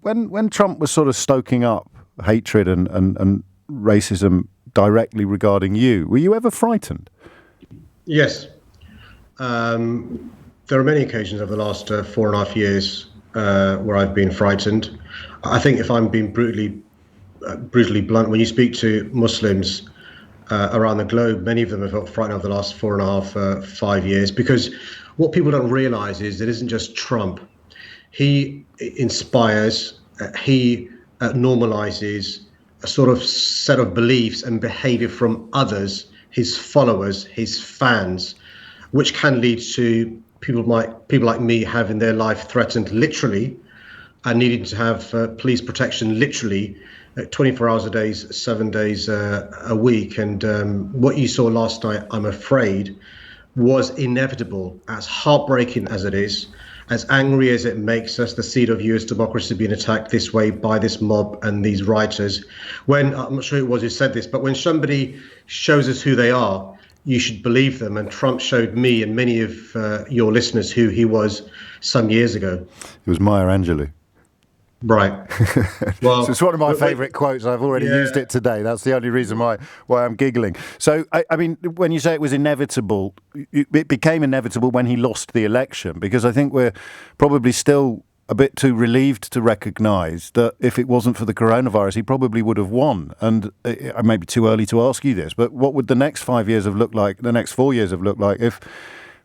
When Trump was sort of stoking up hatred and racism directly regarding you, were you ever frightened? Yes. There are many occasions over the last 4.5 years where I've been frightened. I think if I'm being brutally blunt, when you speak to Muslims around the globe, many of them have felt frightened over the last 4.5, 5 years, because what people don't realize is it isn't just Trump. He inspires, he normalizes a sort of set of beliefs and behavior from others, his followers, his fans, which can lead to people like me having their life threatened literally and needing to have police protection literally 24 hours a day, 7 days a week. And what you saw last night, I'm afraid, was inevitable, as heartbreaking as it is, as angry as it makes us, the seed of US democracy being attacked this way by this mob and these writers. When, I'm not sure who it was who said this, but when somebody shows us who they are, you should believe them. And Trump showed me and many of your listeners who he was some years ago. It was Maya Angelou. Right. Well, so it's one of my favourite quotes. I've already used it today. That's the only reason why I'm giggling. So, I mean, when you say it was inevitable, it became inevitable when he lost the election, because I think we're probably still a bit too relieved to recognise that if it wasn't for the coronavirus, he probably would have won. And it may be too early to ask you this, but what would the next 5 years have looked like, the next 4 years have looked like if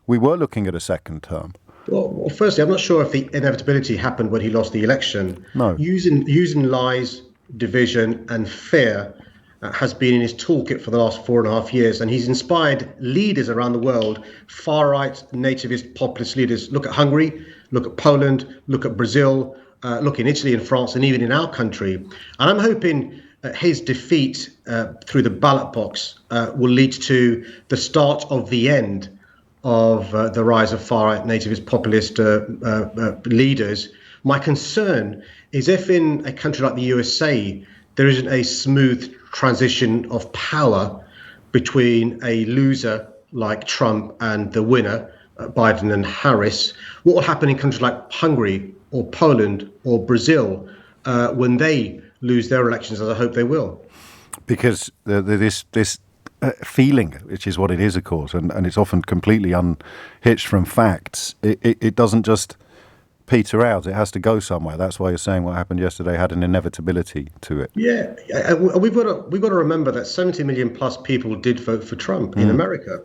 we were looking at a second term? Well, firstly, I'm not sure if the inevitability happened when he lost the election. No. Using lies, division, and fear has been in his toolkit for the last 4.5 years, and he's inspired leaders around the world, far-right, nativist, populist leaders. Look at Hungary, look at Poland, look at Brazil, look in Italy and France, and even in our country. And I'm hoping his defeat through the ballot box will lead to the start of the end of the rise of far-right nativist populist leaders. My concern is if in a country like the USA, there isn't a smooth transition of power between a loser like Trump and the winner, Biden and Harris, what will happen in countries like Hungary or Poland or Brazil when they lose their elections, as I hope they will? Because this feeling, which is what it is, of course, and it's often completely unhitched from facts. It doesn't just peter out. It has to go somewhere. That's why you're saying what happened yesterday had an inevitability to it. Yeah, we've got to remember that 70 million plus people did vote for Trump in America.